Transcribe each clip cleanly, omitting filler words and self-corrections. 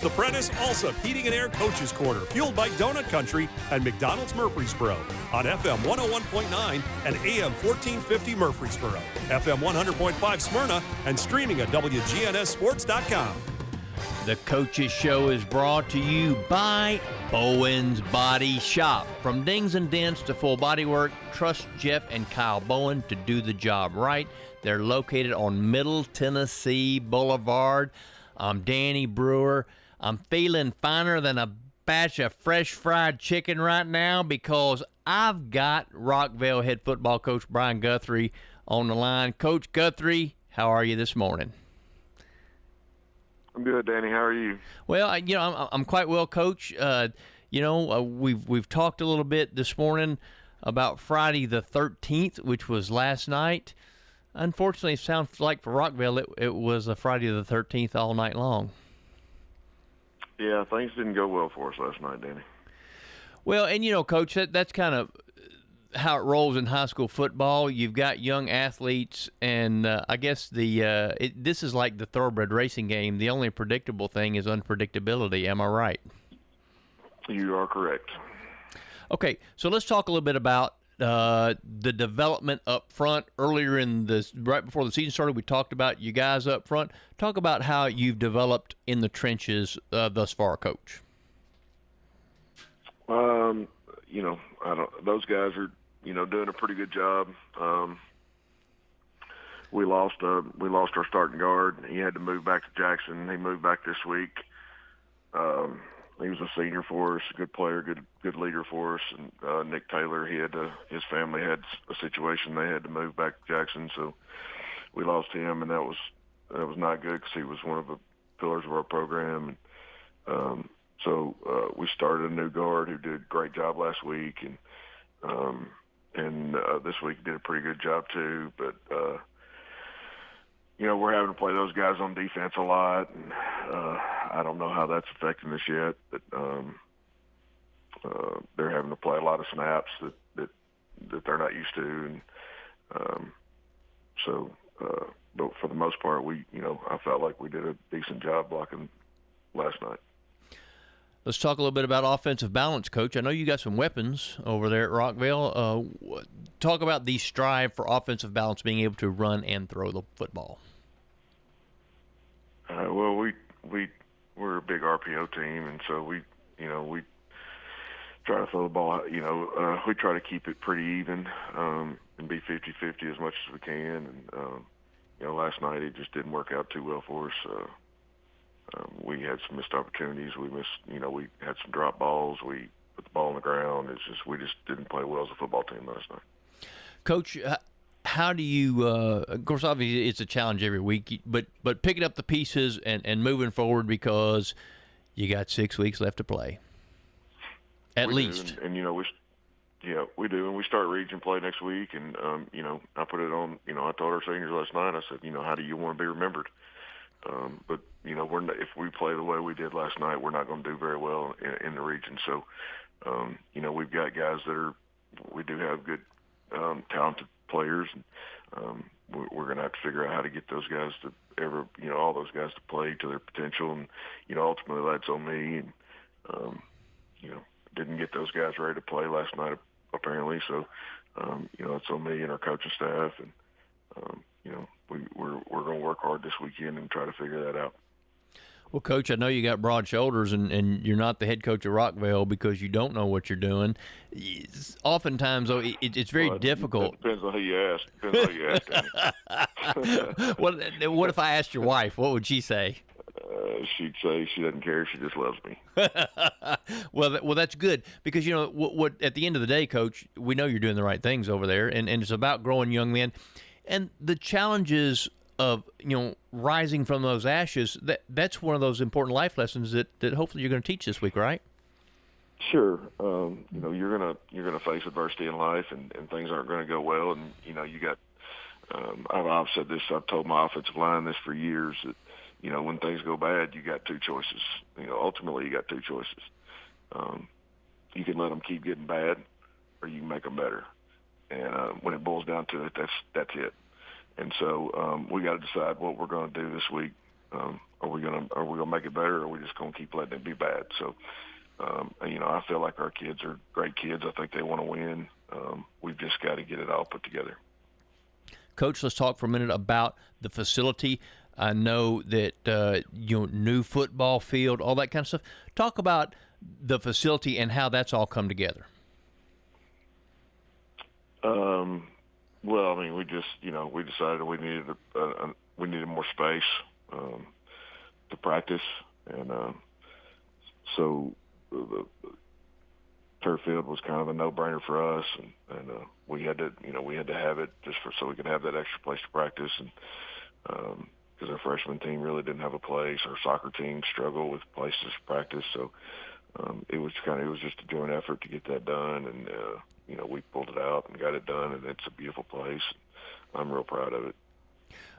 The Prentice Alsop Heating and Air Coaches Corner, fueled by Donut Country and McDonald's Murfreesboro on FM 101.9 and AM 1450 Murfreesboro, FM 100.5 Smyrna, and streaming at WGNSSports.com. The Coaches Show is brought to you by Bowen's Body Shop. From dings and dents to full body work, trust Jeff and Kyle Bowen to do the job right. They're located on Middle Tennessee Boulevard. I'm Danny Brewer. I'm feeling finer than a batch of fresh fried chicken right now because I've got Rockvale head football coach Brian Guthrie on the line. Coach Guthrie, how are you this morning? I'm good, Danny. How are you? Well, I'm quite well, Coach. We've talked a little bit this morning about Friday the 13th, which was last night. Unfortunately, it sounds like for Rockvale, it was a Friday the 13th all night long. Yeah, things didn't go well for us last night, Danny. Well, and Coach, that's kind of how it rolls in high school football. You've got young athletes, and I guess this is like the thoroughbred racing game. The only predictable thing is unpredictability. Am I right? You are correct. Okay, so let's talk a little bit about the development up front. Earlier right before the season started, we talked about you guys up front. Talk about how you've developed in the trenches thus far, Coach. Those guys are doing a pretty good job. We lost our starting guard. He had to move back to Jackson. He moved back this week. He was a senior for us, a good player, good leader for us. And Nick Taylor, his family had a situation. They had to move back to Jackson, so we lost him, and that was not good because he was one of the pillars of our program. And so we started a new guard who did a great job last week, and this week did a pretty good job too. But we're having to play those guys on defense a lot, and I don't know how that's affecting us yet. But they're having to play a lot of snaps that they're not used to, and but for the most part, I felt like we did a decent job blocking last night. Let's talk a little bit about offensive balance, Coach. I know you got some weapons over there at Rockvale. Talk about the strive for offensive balance, being able to run and throw the football. Well, we're a big RPO team, and so we try to throw the ball. We try to keep it pretty even and be 50-50 as much as we can. And last night it just didn't work out too well for us. We had some missed opportunities. We had some drop balls. We put the ball on the ground. We just didn't play well as a football team last night. Coach, how do you? Of course, obviously it's a challenge every week, but picking up the pieces and moving forward because you got 6 weeks left to play, at least. And we do. And we start region play next week. And I put it on. I told our seniors last night. I said, how do you want to be remembered? But if we play the way we did last night, we're not going to do very well in the region. So, we've got guys we do have good, talented players, and we're going to have to figure out how to get those guys all those guys to play to their potential. And ultimately that's on me. And didn't get those guys ready to play last night apparently. So, it's on me and our coaching staff, and we're going to work hard this weekend and try to figure that out. Well, Coach, I know you got broad shoulders, and you're not the head coach of Rockvale because you don't know what you're doing. Oftentimes, though, it's very difficult. It depends on who you ask. What if I asked your wife? What would she say? She'd say she doesn't care. She just loves me. Well, that's good because what at the end of the day, Coach, we know you're doing the right things over there, and it's about growing young men, and the challenges of rising from those ashes. That's one of those important life lessons that hopefully you're going to teach this week, right? Sure. You're gonna face adversity in life, and things aren't going to go well, and you got. I've said this. I've told my offensive line this for years that when things go bad, you got two choices. Ultimately, you got two choices. You can let them keep getting bad, or you can make them better. And when it boils down to it, that's it. And so we got to decide what we're going to do this week Are we gonna make it better, or are we just gonna keep letting it be bad? So, I feel like our kids are great kids. I think they want to win. We've just got to get it all put together. Coach, let's talk for a minute about the facility. I know that new football field, all that kind of stuff. Talk about the facility and how that's all come together. Well, I mean, we just we decided we needed more space to practice, and so the turf field was kind of a no-brainer for us, and we had to have it just so we could have that extra place to practice, and because our freshman team really didn't have a place, our soccer team struggled with places to practice, so it was just a joint effort to get that done, and we pulled it out and got it done, and it's a beautiful place. I'm real proud of it.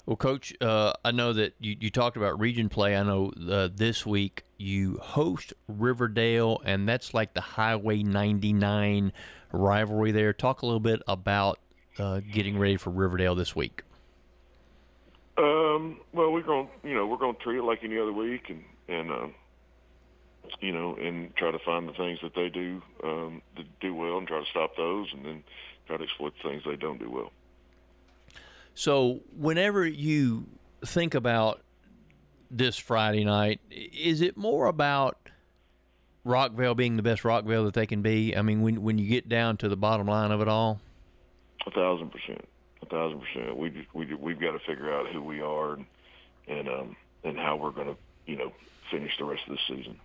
Well, Coach, I know that you talked about region play. I know this week you host Riverdale, and that's like the Highway 99 rivalry there. Talk a little bit about getting ready for Riverdale this week. Well, we're going to treat it like any other week, and try to find the things that they do well, and try to stop those, and then try to exploit the things they don't do well. So whenever you think about this Friday night, is it more about Rockvale being the best Rockvale that they can be? I mean, when you get down to the bottom line of it all? 1,000%. 1,000%. We've got to figure out who we are and how we're going to finish the rest of the season.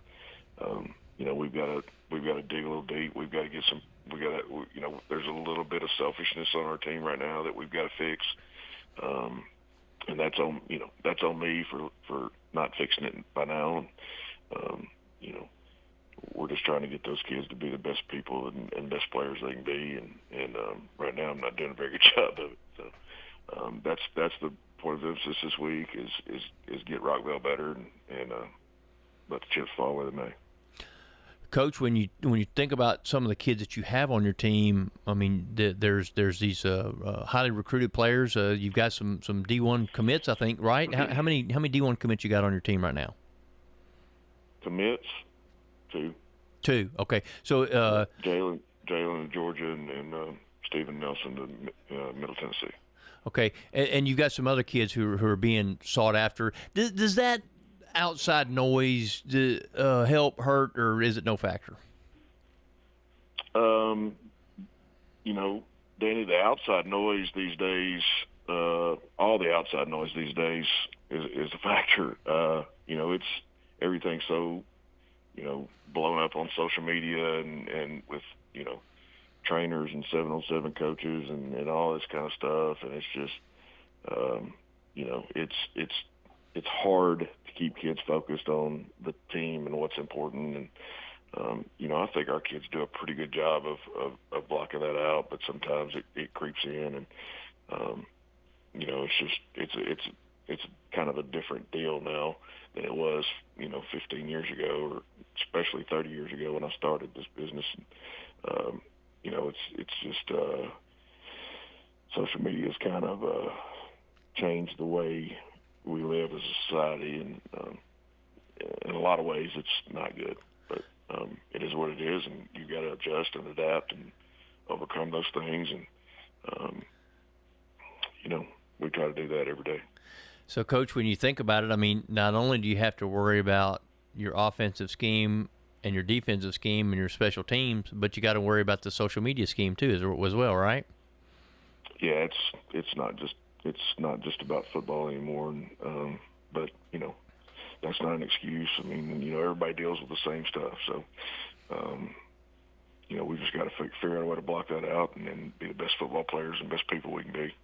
We've got to dig a little deep. We've got to get some. There's a little bit of selfishness on our team right now that we've got to fix, and that's on me for not fixing it by now. We're just trying to get those kids to be the best people and best players they can be, and right now I'm not doing a very good job of it. So that's the point of emphasis this week is get Rockvale better and let the chips fall where they may. Coach, when you think about some of the kids that you have on your team, I mean, there's these highly recruited players. You've got some D1 commits, I think, right? Mm-hmm. How many D1 commits you got on your team right now? Commits, 2. 2. Okay. So Jalen to Georgia and Stephen Nelson to Middle Tennessee. Okay, and you've got some other kids who are being sought after. Does that outside noise help, hurt, or is it no factor? Danny, the outside noise these days, all the outside noise these days is a factor. It's everything's so, blown up on social media and with, trainers and 7-on-7 coaches and all this kind of stuff. And it's just, it's hard to keep kids focused on the team and what's important. And, I think our kids do a pretty good job of blocking that out, but sometimes it creeps in and, it's kind of a different deal now than it was, 15 years ago, or especially 30 years ago when I started this business. It's just social media has kind of changed the way we live as a society, and in a lot of ways it's not good. But it is what it is, and you got to adjust and adapt and overcome those things. And we try to do that every day. So, Coach, when you think about it, I mean, not only do you have to worry about your offensive scheme and your defensive scheme and your special teams, but you got to worry about the social media scheme too, as well, right? Yeah, it's not just about football anymore, but that's not an excuse. I mean, everybody deals with the same stuff, so we just got to figure out a way to block that out and then be the best football players and best people we can be.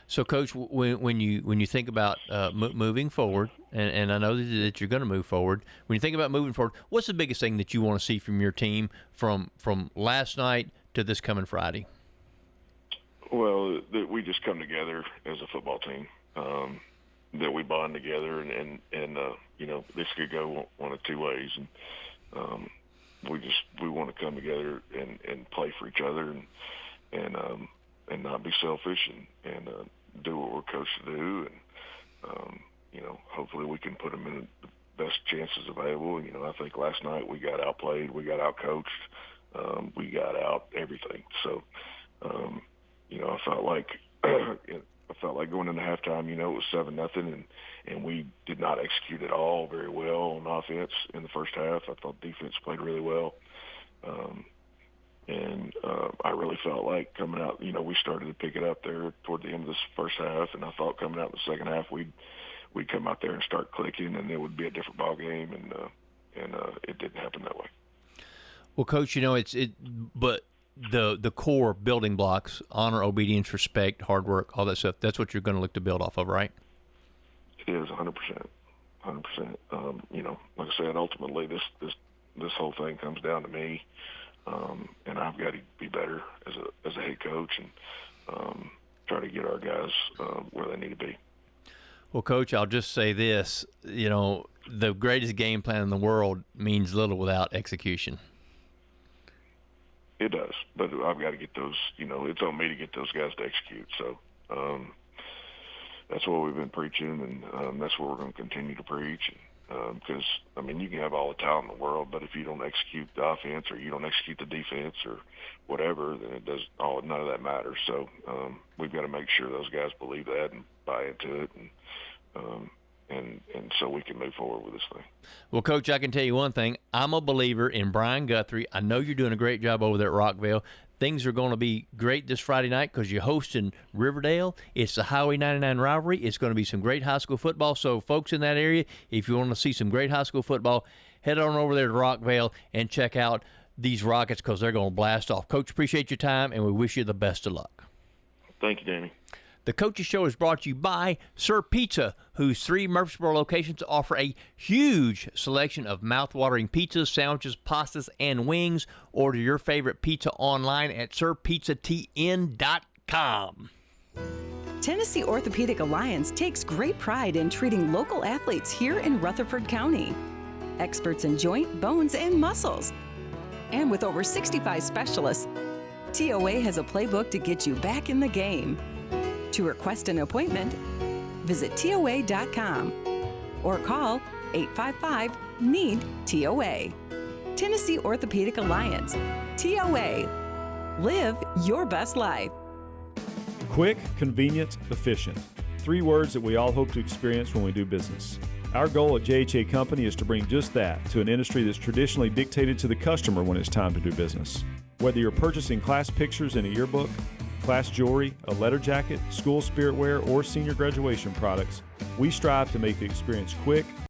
So, Coach, when you think about moving forward, and I know that you're going to move forward, when you think about moving forward, what's the biggest thing that you want to see from your team from last night to this coming Friday? Well, that we just come together as a football team, that we bond together, and this could go one of two ways, and we want to come together and play for each other, and not be selfish and do what we're coached to do, hopefully we can put them in the best chances available. I think last night we got outplayed, we got outcoached, we got out everything. So, I felt like going into halftime, it was 7-0, and we did not execute at all very well on offense in the first half. I thought defense played really well. I really felt like coming out, we started to pick it up there toward the end of this first half, and I thought coming out in the second half we'd come out there and start clicking, and it would be a different ball game, and it didn't happen that way. Well, Coach, but the core building blocks, honor, obedience, respect, hard work, all that stuff, that's what you're going to look to build off of, right? It is 100%. 100%. Like I said, ultimately this whole thing comes down to me, and I've got to be better as a head coach and try to get our guys where they need to be. Well, Coach, I'll just say this, the greatest game plan in the world means little without execution. It does, but I've got to get those, it's on me to get those guys to execute. So that's what we've been preaching, and that's what we're going to continue to preach. Because, you can have all the talent in the world, but if you don't execute the offense or you don't execute the defense or whatever, then none of that matters. So we've got to make sure those guys believe that and buy into it, and so we can move forward with this thing. Well, Coach, I can tell you one thing. I'm a believer in Brian Guthrie. I know you're doing a great job over there at Rockvale. Things are going to be great this Friday night because you're hosting Riverdale. It's the Highway 99 rivalry. It's going to be some great high school football. So, folks in that area, if you want to see some great high school football, head on over there to Rockvale and check out these Rockets because they're going to blast off. Coach, appreciate your time, and we wish you the best of luck. Thank you, Danny. The Coaches Show is brought to you by Sir Pizza, whose 3 Murfreesboro locations offer a huge selection of mouth-watering pizzas, sandwiches, pastas, and wings. Order your favorite pizza online at sirpizzatn.com. Tennessee Orthopedic Alliance takes great pride in treating local athletes here in Rutherford County. Experts in joint, bones, and muscles. And with over 65 specialists, TOA has a playbook to get you back in the game. To request an appointment, visit TOA.com or call 855-NEED-TOA. Tennessee Orthopedic Alliance. TOA. Live your best life. Quick, convenient, efficient. 3 words that we all hope to experience when we do business. Our goal at JHA Company is to bring just that to an industry that's traditionally dictated to the customer when it's time to do business. Whether you're purchasing class pictures in a yearbook, class jewelry, a letter jacket, school spirit wear, or senior graduation products, we strive to make the experience quick,